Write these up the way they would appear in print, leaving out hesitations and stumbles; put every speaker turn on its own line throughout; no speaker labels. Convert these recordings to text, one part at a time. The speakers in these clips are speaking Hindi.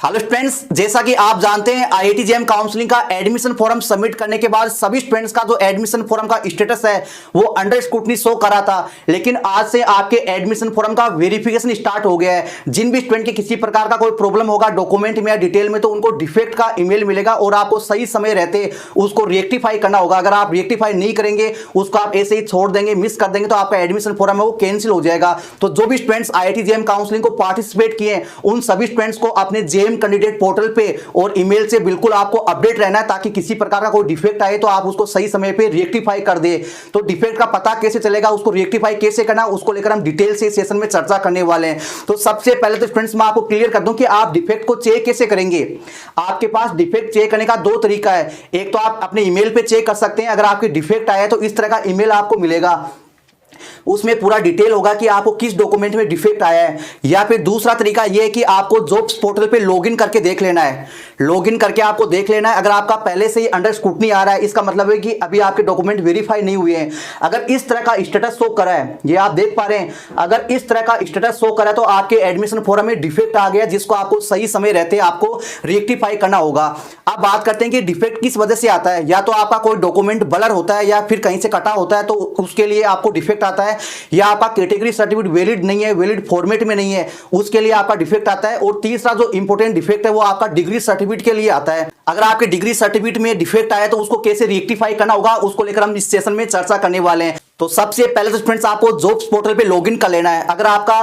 हेलो स्टूडेंट्स, जैसा कि आप जानते हैं आईआईटी जेईई काउंसलिंग का एडमिशन फॉर्म सबमिट करने के बाद सभी स्टूडेंट्स का जो एडमिशन फॉर्म का स्टेटस है वो अंडर स्क्रूटनी शो करा था। लेकिन आज से आपके एडमिशन फॉर्म का वेरिफिकेशन स्टार्ट हो गया है। जिन भी स्टूडेंट के किसी प्रकार का कोई प्रॉब्लम होगा डॉक्यूमेंट में या डिटेल में, तो उनको डिफेक्ट का ईमेल मिलेगा और आपको सही समय रहते उसको रेक्टिफाई करना होगा। अगर आप रेक्टिफाई नहीं करेंगे, उसको आप ऐसे ही छोड़ देंगे, मिस कर देंगे, तो आपका एडमिशन फॉर्म है वो कैंसिल हो जाएगा। तो जो भी स्टूडेंट्स आईआईटी जेईई काउंसलिंग को पार्टिसिपेट किए उन सभी स्टूडेंट्स को अपने जेईई कैंडिडेट पोर्टल पे और ईमेल से बिल्कुल आपको अपडेट रहना है, ताकि किसी प्रकार का कोई डिफेक्ट आए तो आप उसको सही समय पे रेक्टिफाई कर दे। तो डिफेक्ट का पता कैसे चलेगा, उसको रेक्टिफाई कैसे करना, उसको लेकर हम डिटेल से सेशन में चर्चा करने वाले हैं। तो सबसे पहले तो स्टूडेंट्स मैं आपको क्लियर कर दूं कि आप डिफेक्ट को चेक कैसे करेंगे। आपके पास डिफेक्ट चेक करने का दो तरीका है। एक तो आप अपने ईमेल पे चेक कर सकते हैं। अगर आपके डिफेक्ट आया तो इस तरह का ईमेल आपको मिलेगा, उसमें पूरा डिटेल होगा कि आपको किस डॉक्यूमेंट में डिफेक्ट आया है। या फिर दूसरा तरीका यह है कि आपको जॉब्स पोर्टल पे लॉगिन करके देख लेना है। लॉगिन करके आपको देख लेना है, अगर आपका पहले से ही अंडर स्क्रूटनी आ रहा है, इसका मतलब है कि अभी आपके डॉक्यूमेंट वेरीफाई नहीं हुए हैं। अगर इस तरह का स्टेटस शो करा है, ये आप देख पा रहे हैं, अगर इस तरह का स्टेटस शो करा है तो आपके एडमिशन फॉर्म में डिफेक्ट आ गया, जिसको आपको सही समय रहते आपको रेक्टिफाई करना होगा। अब बात करते हैं कि डिफेक्ट किस वजह से आता है। या तो आपका कोई डॉक्यूमेंट ब्लर होता है या फिर कहीं से कटा होता है, तो उसके लिए आपको डिफेक्ट आता है। या आपका कैटेगरी सर्टिफिकेट वैलिड नहीं है, वैलिड फॉर्मेट में नहीं है, उसके लिए आपका डिफेक्ट आता है। और तीसरा जो इंपॉर्टेंट डिफेक्ट है वो आपका डिग्री सर्टिफिकेट के लिए आता है। अगर आपके डिग्री सर्टिफिकेट में डिफेक्ट आया तो उसको कैसे रेक्टिफाई करना होगा, उसको लेकर हम इस सेशन में चर्चा करने वाले हैं। तो सबसे पहले तो स्टूडेंट्स आपको जॉब्स पोर्टल पे लॉगिन कर लेना है। अगर आपका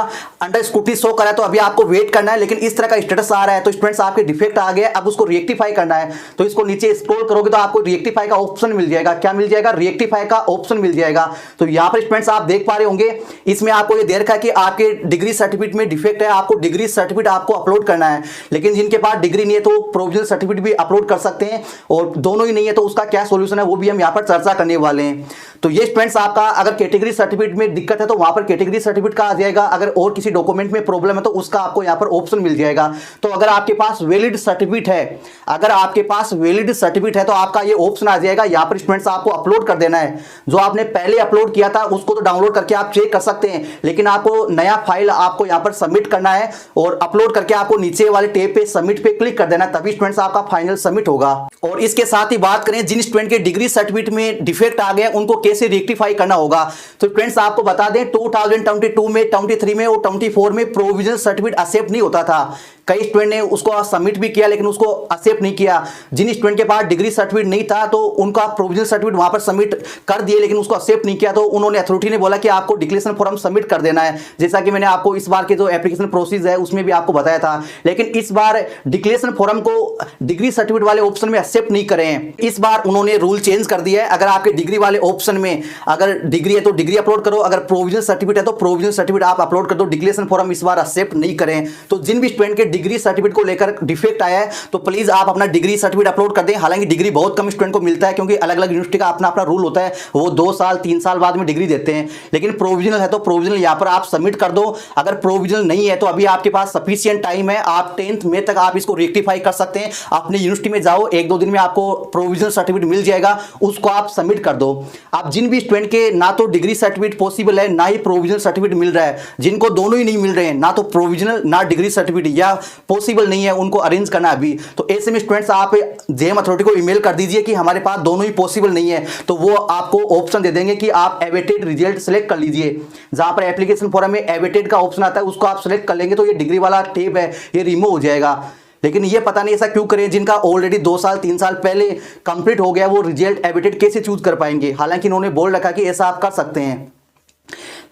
अंडर स्क्रूटनी शो करा है तो अभी आपको वेट करना है, लेकिन इस तरह का स्टेटस आ रहा है तो स्टूडेंट्स आपके डिफेक्ट आ गया, अब उसको रेक्टिफाई करना है। तो इसको नीचे स्क्रॉल करोगे तो आपको रेक्टिफाई का ऑप्शन मिल जाएगा। क्या मिल जाएगा? रेक्टिफाई का ऑप्शन मिल जाएगा। तो यहाँ पर स्टूडेंट्स आप देख पा रहे होंगे, इसमें आपको ये दे रखा है कि आपके डिग्री सर्टिफिकेट में डिफेक्ट है, आपको डिग्री सर्टिफिकेट आपको अपलोड करना है। लेकिन जिनके पास डिग्री नहीं है तो प्रोविजनल सर्टिफिकेट भी अपलोड कर सकते हैं, और दोनों ही नहीं है तो उसका क्या सोल्यूशन है वो भी हम यहाँ पर चर्चा करने वाले हैं। तो ये स्टूडेंट्स आपका अगर कैटेगरी सर्टिफिकेट में दिक्कत है तो वहां पर कैटेगरी सर्टिफिकेट का आ जाएगा। अगर और किसी डॉक्यूमेंट में प्रॉब्लम है तो उसका आपको यहां पर ऑप्शन मिल जाएगा। तो अगर आपके पास वैलिड सर्टिफिकेट है, अगर आपके पास वैलिड सर्टिफिकेट है तो आपका ये ऑप्शन आ जाएगा। यहां पर स्टूडेंट्स आपको अपलोड कर देना है। जो आपने पहले अपलोड किया था उसको तो डाउनलोड करके आप चेक कर सकते हैं, लेकिन आपको नया फाइल आपको यहां पर सबमिट करना है और अपलोड करके आपको नीचे वाले टैब पे सबमिट पे क्लिक कर देना, तभी स्टूडेंट्स आपका फाइनल सबमिट होगा। और इसके साथ ही बात करें जिन स्टूडेंट के डिग्री सर्टिफिकेट में डिफेक्ट आ गया उनको कैसे रेक्टिफाई करना होगा। तो फ्रेंड्स आपको बता दें 2022 में, 23 में और 24 में प्रोविजनल सर्टिफिकेट एक्सेप्ट नहीं होता था। कई स्टूडेंट ने उसको सबमिट भी किया लेकिन उसको एक्सेप्ट नहीं किया। जिन स्टूडेंट के पास डिग्री सर्टिफिकेट नहीं था तो उनका प्रोविजनल सर्टिफिकेट वहां पर सबमिट कर दिए, लेकिन उसको एक्सेप्ट नहीं किया, तो उन्होंने अथॉरिटी ने बोला कि आपको डिक्लेरेशन फॉर्म सबमिट कर देना है। जैसा कि मैंने आपको इस बार के जो एप्लीकेशन प्रोसेस है उसमें भी आपको बताया था। लेकिन इस बार डिक्लेरेशन फॉर्म को डिग्री सर्टिफिकेट वाले ऑप्शन में एक्सेप्ट नहीं करे हैं। इस बार उन्होंने रूल चेंज कर दिया है। अगर आपके डिग्री वाले ऑप्शन में अगर डिग्री है तो डिग्री अपलोड करो, अगर प्रोविजनल सर्टिफिकेट है तो प्रोविजनल सर्टिफिकेट आप अपलोड कर दो। डिक्लेरेशन फॉर्म इस बार एक्सेप्ट नहीं करें। तो जिन भी स्टूडेंट के डिग्री सर्टिफिकेट को लेकर डिफेक्ट आया है तो प्लीज आप अपना डिग्री सर्टिफिकेट अपलोड कर दें। हालांकि डिग्री बहुत कम स्टूडेंट को मिलता है, क्योंकि अलग अलग यूनिवर्सिटी का अपना अपना रूल होता है, वो 2 साल 3 साल बाद में डिग्री देते हैं। लेकिन प्रोविजनल है तो प्रोविजनल यहां पर आप सबमिट कर दो। अगर प्रोविजनल नहीं है तो अभी आपके पास सफिशिएंट टाइम है, आप 10th मई तक आप इसको रेक्टिफाई कर सकते हैं। अपनी यूनिवर्सिटी में जाओ, 1-2 दिन में आपको प्रोविजनल सर्टिफिकेट मिल जाएगा, उसको आप सबमिट कर दो। आप जिन भी स्टूडेंट के ना तो डिग्री सर्टिफिकेट पॉसिबल है ना ही प्रोविजनल सर्टिफिकेट मिल रहा है, जिनको दोनों ही नहीं मिल रहे हैं, ना तो प्रोविजनल ना डिग्री सर्टिफिकेट या पॉसिबल नहीं है, उनको अरेंज करना अभी, तो ऐसे में स्टूडेंट्स आप जेईई अथॉरिटी को ईमेल कर दीजिए कि हमारे पास दोनों ही पॉसिबल नहीं है। तो वो आपको ऑप्शन दे देंगे कि आप अवेटेड रिजल्ट सेलेक्ट कर लीजिए। जहां पर एप्लीकेशन फॉर्म में अवेटेड का ऑप्शन आता है उसको आप सेलेक्ट कर लेंगे तो ये डिग्री वाला टैब है ये रिमूव हो जाएगा। लेकिन ये पता नहीं ऐसा क्यों करें, जिनका ऑलरेडी 2 साल 3 साल पहले कंप्लीट हो गया वो रिजल्ट अवेटेड कैसे चूज कर पाएंगे। हालांकि इन्होंने बोल रखा कि ऐसा आप कर सकते हैं,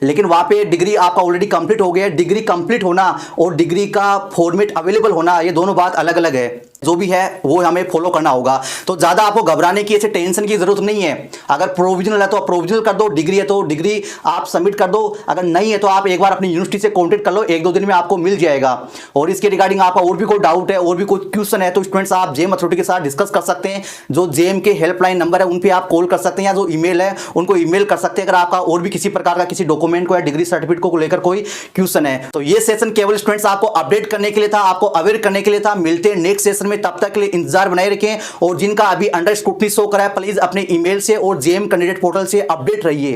लेकिन वहां पे डिग्री आपका ऑलरेडी कंप्लीट हो गया। डिग्री कंप्लीट होना और डिग्री का फॉर्मेट अवेलेबल होना ये दोनों बात अलग अलग है। जो भी है वो हमें फॉलो करना होगा। तो ज्यादा आपको घबराने की, ऐसे टेंशन की जरूरत नहीं है। अगर प्रोविजनल है तो प्रोविजनल कर दो, डिग्री है तो डिग्री आप सबमिट कर दो। अगर नहीं है तो आप एक बार अपनी यूनिवर्सिटी से कांटेक्ट कर लो, 1-2 दिन में आपको मिल जाएगा। और इसके रिगार्डिंग आपका और भी कोई डाउट है और भी कोई क्वेश्चन है तो स्टूडेंट्स आप जेईई अथॉरिटी के साथ डिस्कस कर सकते हैं। जो जेईई के हेल्पलाइन नंबर है उन पर आप कॉल कर सकते हैं, या जो ईमेल है उनको ईमेल कर सकते हैं अगर आपका और भी किसी प्रकार का किसी डॉक्यूमेंट को या डिग्री सर्टिफिकेट को लेकर कोई क्वेश्चन है। तो ये सेशन केवल स्टूडेंट्स आपको अपडेट करने के लिए था, आपको अवेयर करने के लिए था। मिलते हैं नेक्स्ट सेशन में, तब तक के लिए इंतजार बनाए रखें। और जिनका अभी अंडर स्क्रूटनी शो करा है प्लीज अपने ईमेल से और जेईई कैंडिडेट पोर्टल से अपडेट रहिए।